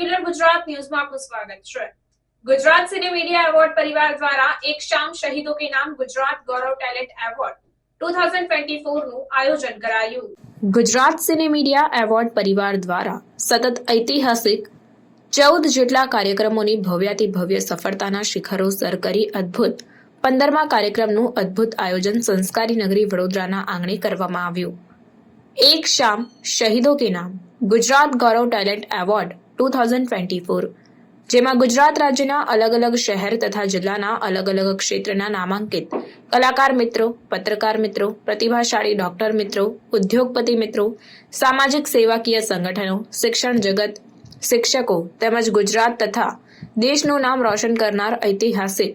Secular Gujarat news में आपका स्वागत है। गुजरात सिने मीडिया अवार्ड परिवार द्वारा एक शाम शहीदों के नाम गुजरात गौरव टैलेंट एवॉर्ड 2024 નું આયોજન કરાયું। ગુજરાત સિને મીડિયા એવોર્ડ પરિવાર દ્વારા સતત ઐતિહાસિક 14 જેટલા કાર્યક્રમોની ભવ્યાતિ ભવ્ય સફળતાના શિખરો સર કરી અદ્ભુત 15મા કાર્યક્રમનું અદ્ભુત આયોજન સંસ્કારી નગરી વડોદરાના આંગણે કરવામાં આવ્યું। एक शाम शहीदों के नाम गुजरात गौरव टैलेंट एवॉर्ड 2024 જેમાં ગુજરાત રાજ્યના અલગ અલગ શહેર તથા જિલ્લાના અલગ અલગ ક્ષેત્રના નામાંકિત કલાકાર મિત્રો, પત્રકાર મિત્રો, પ્રતિભાશાળી ડોક્ટર મિત્રો, ઉદ્યોગપતિ મિત્રો, સામાજિક સેવાકીય સંગઠનો, શિક્ષણ જગત, શિક્ષકો તેમજ ગુજરાત તથા દેશનું નામ રોશન કરનાર ઐતિહાસિક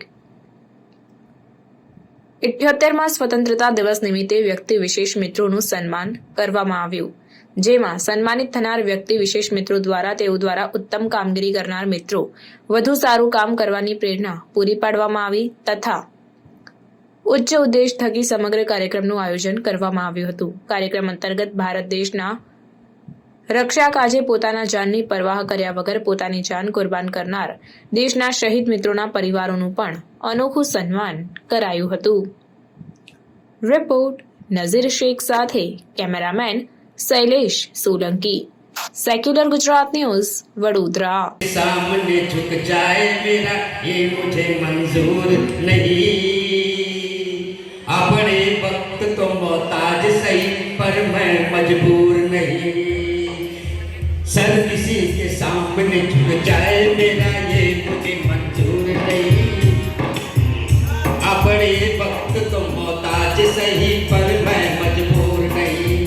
78મા સ્વતંત્રતા દિવસ નિમિત્તે વ્યક્તિ વિશેષ મિત્રોનું સન્માન કરવામાં આવ્યું, જેમાં સન્માનિત થનાર વ્યક્તિ વિશેષ મિત્રો દ્વારા તેઓ દ્વારા ઉત્તમ કામગીરી કરનાર મિત્રો વધુ સારું કામ કરવાની પ્રેરણા પૂરી પાડવામાં આવી તથા ઉચ્ચ ઉદ્દેશ થકી સમગ્ર કાર્યક્રમનું આયોજન કરવામાં આવ્યું હતું। કાર્યક્રમ અંતર્ગત ભારત દેશના રક્ષા કાજે પોતાના જાનની પરવાહ કર્યા વગર પોતાની જાન કુરબાન કરનાર દેશના શહીદ મિત્રોના પરિવારોનું પણ અનોખું સન્માન કરાયું હતું। રિપોર્ટ નઝીર શેખ સાથે cameraman Shailesh Solanki, secular Gujarat news Vadodara. सामने झुक जाए मेरा ये मुझे मंजूर नहीं, अपने वक्त तो मोहताज सही पर मैं मजबूर नहीं, सर किसी के सामने झुक जाए मेरा ये मुझे मंजूर नहीं, अपने वक्त तो मोहताज सही पर मैं मजबूर नहीं,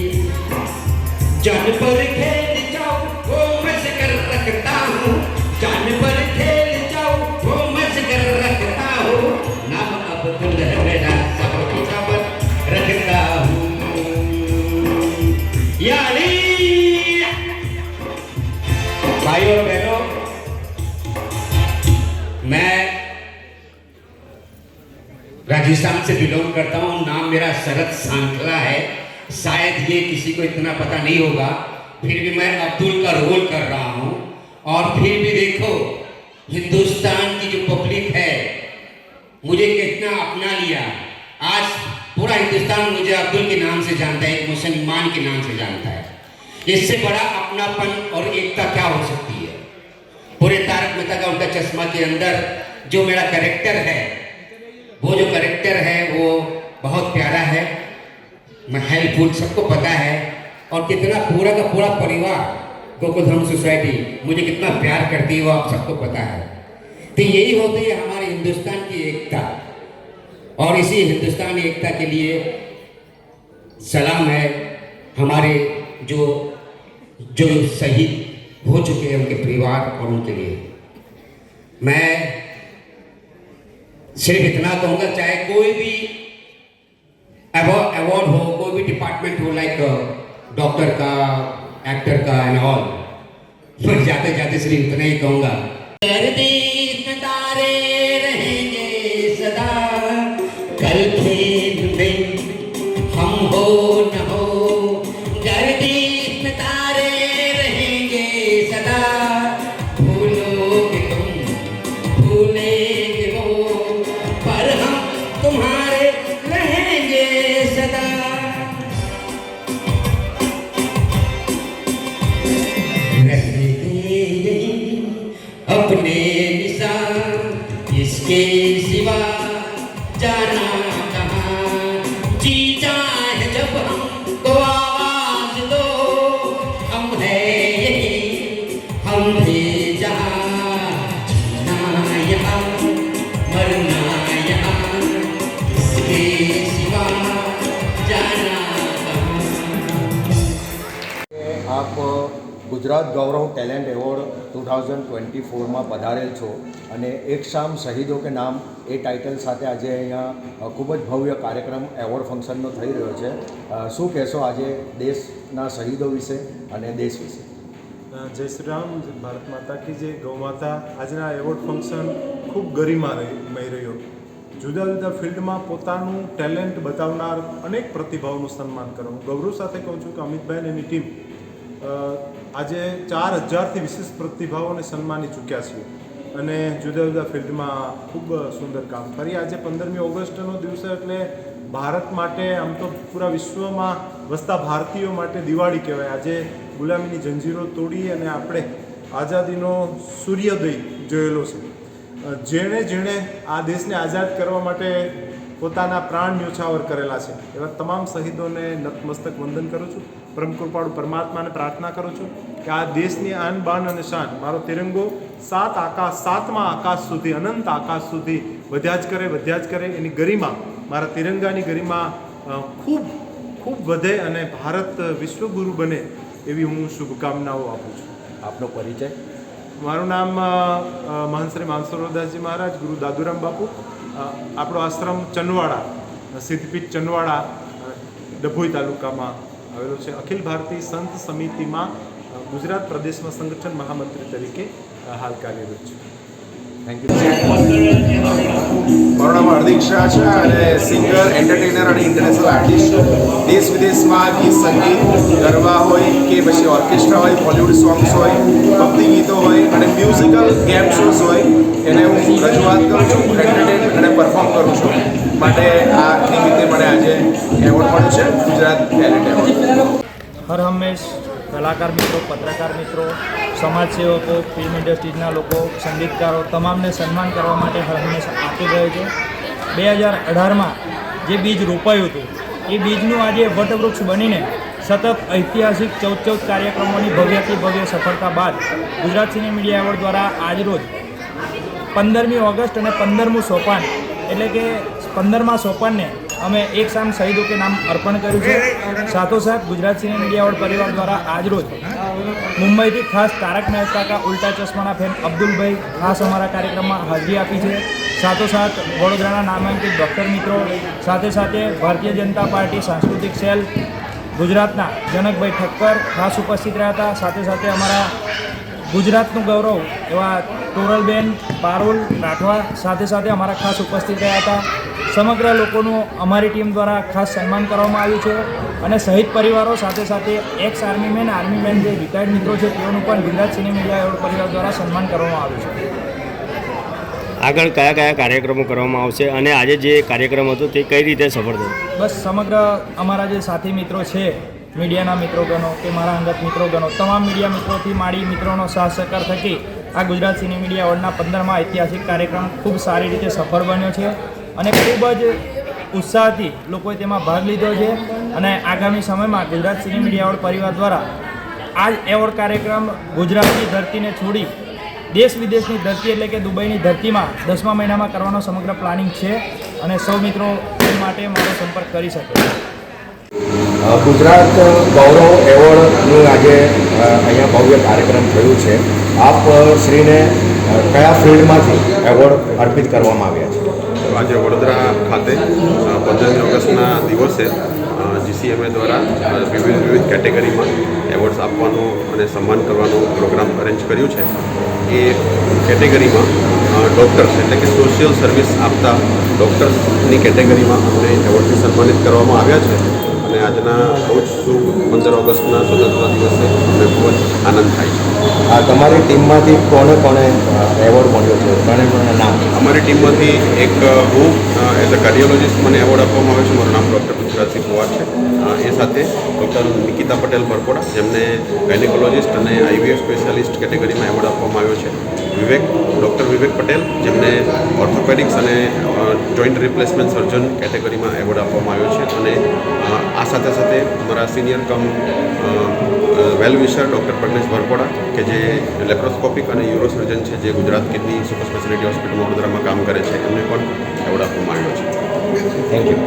जान पर खेल जाओ वो मैं कर रखता हूँ, जान पर खेल जाओ वो मैं कर रखता हूँ, नाम अब्दुल है मेरा सब किताबत रखता हूँ। यानी भाइयों और बहनों, मैं राजस्थान से बिलोंग करता हूँ, नाम मेरा शरद सांखला है। शायद ये किसी को इतना पता नहीं होगा, फिर भी मैं अब्दुल का रोल कर रहा हूँ। और फिर भी देखो हिंदुस्तान की जो पब्लिक है मुझे कितना अपना लिया। आज पूरा हिंदुस्तान मुझे अब्दुल के नाम से जानता है, एक मुसलमान के नाम से जानता है। इससे बड़ा अपनापन और एकता क्या हो सकती है। पूरे तारक मेहता का उनका चश्मा के अंदर जो मेरा कैरेक्टर है, वो जो कैरेक्टर है वो बहुत प्यारा है, मैं हेल्पफुल, सबको पता है। और कितना पूरा का पूरा परिवार गोकुल धर्म सोसाइटी मुझे कितना प्यार करती है वो आप सबको पता है। तो यही होती है हमारे हिंदुस्तान की एकता, और इसी हिंदुस्तान एकता के लिए सलाम है हमारे जो जो शहीद हो चुके हैं उनके परिवार और उनके लिए। मैं सिर्फ इतना कहूँगा, चाहे कोई भी अवार्ड हो, कोई भी डिपार्टमेंट हो, लाइक डॉक्टर का, एक्टर का एंड ऑल, मैं जाते जाते सिर्फ इतना ही कहूँगा, गर्दिश में तारे रहेंगे सदा, कल खेत में हम हो न हो, गर्दिश में तारे रहेंगे सदा, भूलोगे तुम भूलेंगे वो, पर हम तुम्हारे रहेंगे सदा। रहेंगे अपने निशान, इसके सिवा जाना कहाँ, जी चाहे जब हमको आवाज दो, हम है यही, हम भी जहाँ, जीना यहाँ, मरना यहाँ, इसके सिवा जाना कहाँ। आप ગુજરાત ગૌરવ ટેલેન્ટ એવોર્ડ 2024માં પધારેલ છો અને એક શામ શહીદો કે નામ એ ટાઇટલ સાથે આજે અહીંયા ખૂબ જ ભવ્ય કાર્યક્રમ એવોર્ડ ફંક્શનનો થઈ રહ્યો છે। શું કહેશો આજે દેશના શહીદો વિશે અને દેશ વિશે? જય શ્રી રામ, ભારત માતા की जय, गौ माता। આજના એવોર્ડ ફંક્શન ખૂબ ગરિમામય રહ્યો। જુદા જુદા ફિલ્ડમાં પોતાનું ટેલેન્ટ બતાવનાર અનેક પ્રતિભાઓનું સન્માન કરો। હું ગૌરવ સાથે કહું છું કે અમિતભાઈ અને એની ટીમ આજે 4000થી વિશેષ પ્રતિભાઓને સન્માની ચૂક્યા છીએ અને જુદા જુદા ફિલ્ડમાં ખૂબ સુંદર કામ. ફરી આજે 15મી ઓગસ્ટનો દિવસ એટલે ભારત માટે, આમ તો પૂરા વિશ્વમાં વસતા ભારતીયો માટે દિવાળી કહેવાય. આજે ગુલામીની જંજીરો તોડી અને આપણે આઝાદીનો સૂર્યોદય જોયેલો છે. જેણે જેણે આ દેશને આઝાદ કરવા માટે પોતાના પ્રાણ ન્યોછાવર કરેલા છે એવા તમામ શહીદોને નતમસ્તક વંદન કરું છું. પરમ કૃપાળુ પરમાત્માને પ્રાર્થના કરું છું કે આ દેશની આન બાન અને શાન, મારો તિરંગો સાતમા આકાશ સુધી, અનંત આકાશ સુધી વધ્યા જ કરે. એની ગરિમા, મારા તિરંગાની ગરિમા ખૂબ ખૂબ વધે અને ભારત વિશ્વગુરુ બને એવી હું શુભકામનાઓ આપું છું. આપનો પરિચય? મારું નામ મહંત શ્રી માનસરોદાસજી મહારાજ, ગુરુ દાદુરામ બાપુ. આપણો આશ્રમ ચંદવાડા, સિદ્ધપીઠ ચંદવાડા, ડભોઈ તાલુકામાં આવેલો છે. અખિલ ભારતીય સંત સમિતિમાં ગુજરાત પ્રદેશમાં સંગઠન મહામંત્રી તરીકે હાલ કાર્યરત છે. Thank you. મારું નામ હાર્દિક શાહ છે અને સિંગર, એન્ટરટેનર અને ઇન્ટરનેશનલ આર્ટિસ્ટ. દેશ વિદેશમાં ગીત સંગીત, ગરબા હોય કે પછી ઓર્કેસ્ટ્રા હોય, બોલિવૂડ સોંગ્સ હોય, ભક્તિ ગીતો હોય અને મ્યુઝિકલ ગેમ શોઝ હોય, એને હું રજૂઆત કરું છું, એન્ટરટેન અને પરફોર્મ કરું છું. માટે આ નિમિત્તે મને આજે એવોર્ડ મળ્યો છે, ગુજરાત ટેલેન્ટ એવોર્ડ. હર હંમેશ કલાકાર મિત્રો, પત્રકાર મિત્રો, સમાજસેવકો, ફિલ્મ ઇન્ડસ્ટ્રીઝના લોકો, સંગીતકારો તમામને સન્માન કરવા માટે હર હંમેશા આપી રહ્યો છે. 2018માં જે બીજ રોપાયું હતું એ બીજનું આજે વટવૃક્ષ બનીને સતત ઐતિહાસિક 14 કાર્યક્રમોની ભવ્યથી ભવ્ય સફળતા બાદ ગુજરાત સિને મીડિયા એવોર્ડ દ્વારા આજરોજ 15મી ઓગસ્ટ અને 15મું સોપાન એટલે કે 15મા સોપાનને અમે એક શામ શહીદો કે નામ અર્પણ કર્યું છે. સાથોસાથ ગુજરાત સિને મીડિયા એવોર્ડ પરિવાર દ્વારા આજરોજ મુંબઈથી ખાસ તારક મહેતા કા ઉલ્ટા ચશ્માના ફેન અબ્દુલભાઈ ખાસ અમારા કાર્યક્રમમાં હાજરી આપી છે. સાથોસાથ વડોદરાના નામાંકિત ડૉક્ટર મિત્રો, સાથે સાથે ભારતીય જનતા પાર્ટી સાંસ્કૃતિક સેલ ગુજરાતના જનકભાઈ ઠક્કર ખાસ ઉપસ્થિત રહ્યા હતા. સાથે સાથે અમારા ગુજરાતનું ગૌરવ એવા ટોરલબેન પારુલ રાઠવા સાથે સાથે અમારા ખાસ ઉપસ્થિત રહ્યા હતા. સમગ્ર લોકોનું અમારી ટીમ દ્વારા ખાસ સન્માન કરવામાં આવ્યું છે અને શહીદ પરિવારો સાથે સાથે એક્સ આર્મીમેન જે રિટાયર્ડ મિત્રો છે તેઓનું પણ ગુજરાત સિને મીડિયા એવોર્ડ પરિવાર દ્વારા સન્માન કરવામાં આવ્યું છે. આગળ કયા કયા કાર્યક્રમો કરવામાં આવશે અને આજે જે કાર્યક્રમ હતો તે કઈ રીતે સફળ થયો? બસ સમગ્ર અમારા જે સાથી મિત્રો છે, મીડિયાના મિત્રોગણો કે મારા અંગત મિત્રોગણો, તમામ મીડિયા મિત્રોથી માંડી મિત્રોનો સાથ સહકાર થકી આ ગુજરાત સિને મીડિયા એવોર્ડના 15મા ઐતિહાસિક કાર્યક્રમ ખૂબ સારી રીતે સફળ બન્યો છે અને ખૂબ જ ઉત્સાહથી લોકોએ તેમાં ભાગ લીધો છે. અને આગામી સમયમાં ગુજરાત સિને મીડિયા એવોર્ડ પરિવાર દ્વારા આ જ એવોર્ડ કાર્યક્રમ ગુજરાતની ધરતીને છોડી દેશ વિદેશની ધરતી એટલે કે દુબઈની ધરતીમાં 10મા મહિનામાં કરવાનો સમગ્ર પ્લાનિંગ છે અને સૌ મિત્રો એ માટે મારો સંપર્ક કરી શકે. ગુજરાત ગૌરવ એવોર્ડનું આજે અહીંયા ભવ્ય કાર્યક્રમ થયું છે. આપ શ્રીને કયા ફિલ્ડમાંથી એવોર્ડ અર્પિત કરવામાં આવ્યા છે? આજે વડોદરા ખાતે 15મી ઓગસ્ટના દિવસે GCMA દ્વારા વિવિધ કેટેગરીમાં એવોર્ડ્સ આપવાનું અને સન્માન કરવાનું પ્રોગ્રામ અરેન્જ કર્યું છે. એ કેટેગરીમાં ડૉક્ટર્સ એટલે કે સોશિયલ સર્વિસ આપતા ડૉક્ટર્સની કેટેગરીમાં અમને એવોર્ડથી સન્માનિત કરવામાં આવ્યા છે અને આજના બહુ જ શુભ 15 ઓગસ્ટના સ્વતંત્રતા દિવસે અમને બહુ જ આનંદ થાય છે. તમારી ટીમમાંથી કોને એવોર્ડ મળ્યો છે? કોને નામ? અમારી ટીમમાંથી એક હું એઝ અ કાર્ડિયોલોજિસ્ટ મને એવોર્ડ આપવામાં આવ્યો છે. મારું નામ ડૉક્ટર પૃથ્વીરાજસિંહ પવાર છે. એ સાથે ડૉક્ટર નિકિતા પટેલ ભરપોડા જેમને ગાયનેકોલોજિસ્ટ અને IVF સ્પેશિયાલિસ્ટ કેટેગરીમાં એવોર્ડ આપવામાં આવ્યો છે. ડૉક્ટર વિવેક પટેલ જેમને ઓર્થોપેડિક્સ અને જોઈન્ટ રિપ્લેસમેન્ટ સર્જન કેટેગરીમાં એવોર્ડ આપવામાં આવ્યો છે. અને આ સાથે સાથે અમારા સિનિયર કમ વેલ વિશર ડૉક્ટર પ્રજ્ઞેશ ભરપોડા કે જે લેપ્રોસ્કોપિક અને યુરોસર્જન છે, જે Gujarat kidney super speciality hospital વડોદરામાં કામ કરે છે, એમને પણ એવોર્ડ આપવામાં આવ્યો છે. Thank you.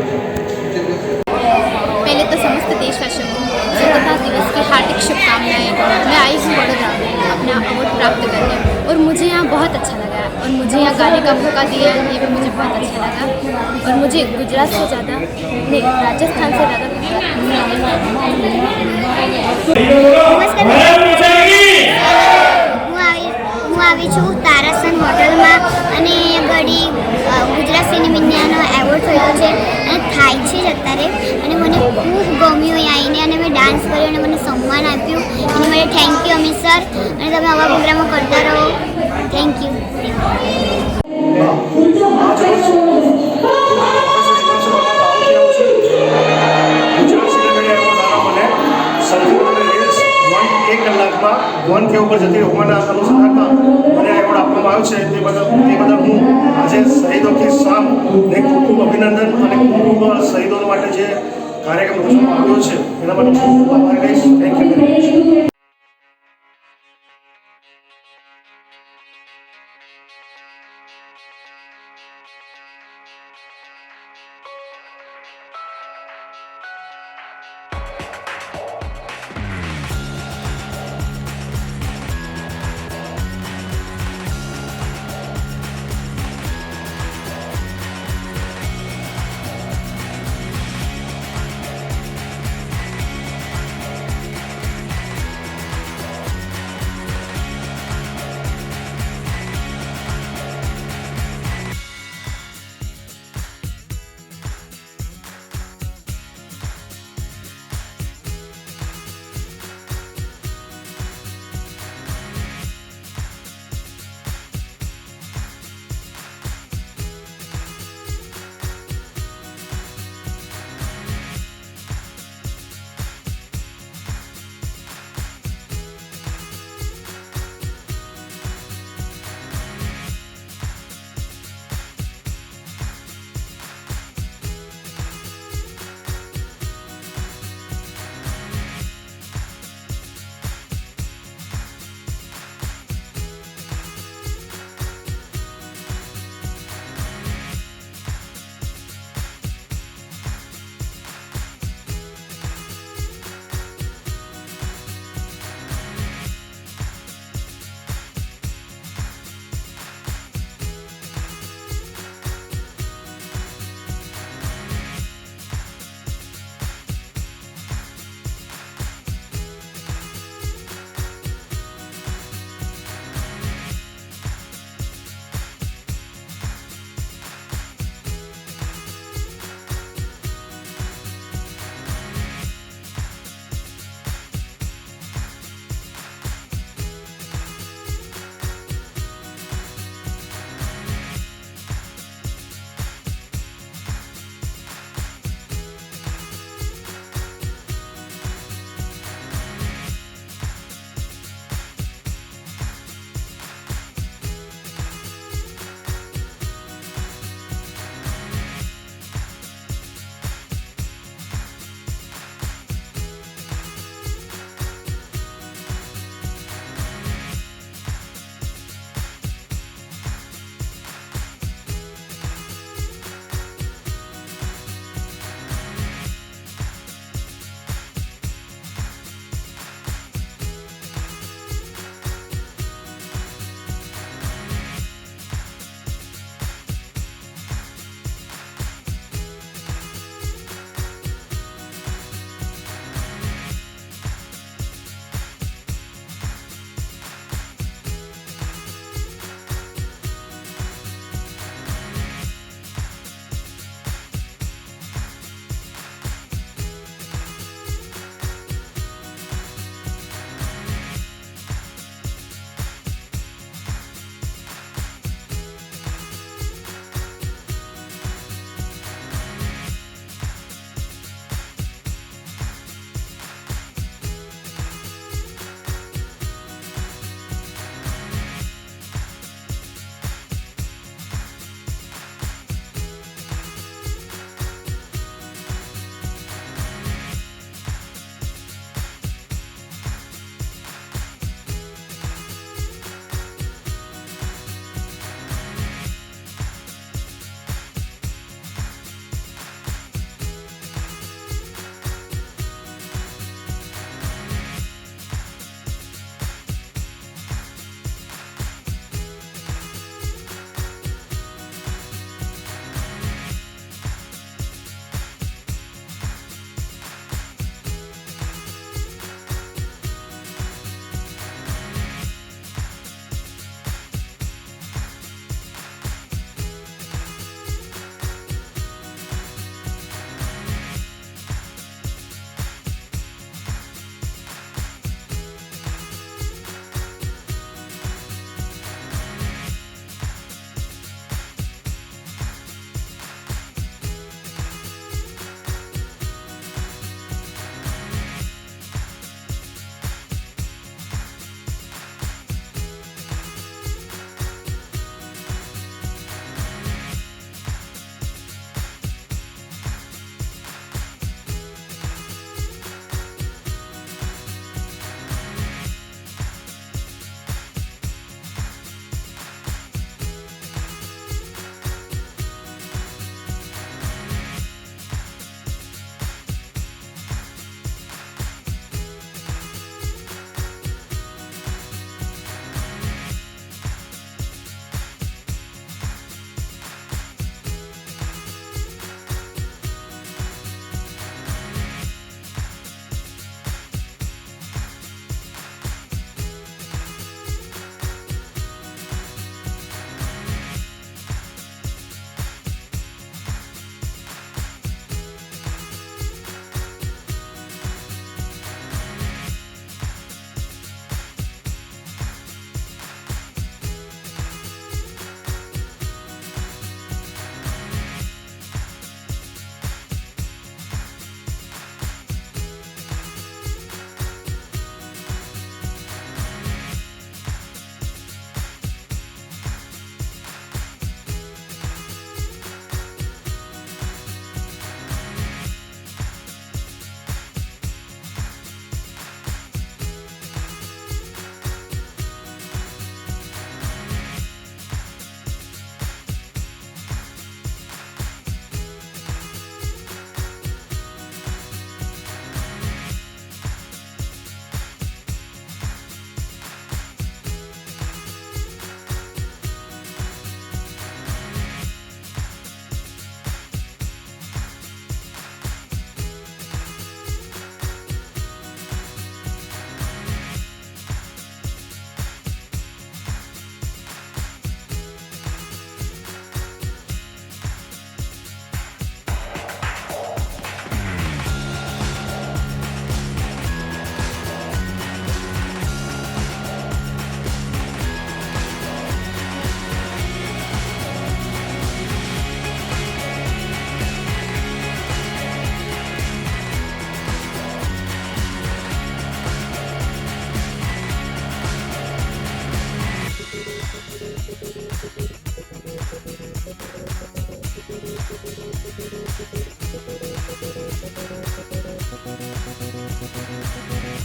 पहले तो समस्त देशवासियों को स्वतंत्रता दिवस की हार्दिक शुभकामनाएं. मैं आई हूँ वडोदरा में अपना अवार्ड प्राप्त करने और मुझे यहाँ बहुत अच्छा लगा और मुझे यहाँ गाने का मौका दिया, ये भी मुझे बहुत अच्छा लगा. और मुझे गुजरात से ज़्यादा नहीं, राजस्थान से ज़्यादा હું આવી છું તારાસન હોટલમાં અને ઘડી ગુજરાત સિને મીડિયાનો એવોર્ડ થયો છે અને થાય છે જ અત્યારે અને મને ખૂબ ગમ્યું અહીં આવીને અને મેં ડાન્સ કર્યો અને મને સન્માન આપ્યું એની થેન્ક યુ અમિત સર, અને તમે આવા પ્રોગ્રામો કરતા રહો. Thank you. એક કલાકમાં 1K ઉપર જતી હોવાના અનુસંધાનમાં મને એવોર્ડ આપવામાં આવ્યો છે. તે બદલ હું આજે શહીદો કે શામને ખૂબ ખૂબ અભિનંદન અને ખૂબ ખૂબ શહીદો માટે જે કાર્યક્રમ યોજવામાં આવ્યો છે એના માટે ખૂબ ખૂબ આભાર કહીશ. Thank you very much.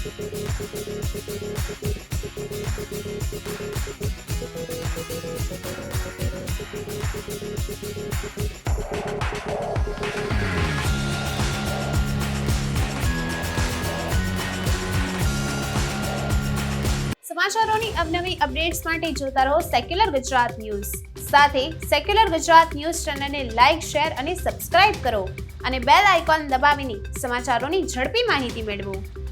સમાચારોની અવનવી અપડેટ્સ માટે જોતા રહો સેક્યુલર ગુજરાત ન્યૂઝ. સાથે સેક્યુલર ગુજરાત ન્યૂઝ ચેનલને લાઇક, શેર અને સબસ્ક્રાઇબ કરો અને બેલ આઇકોન દબાવીને સમાચારોની ઝડપી માહિતી મેળવો.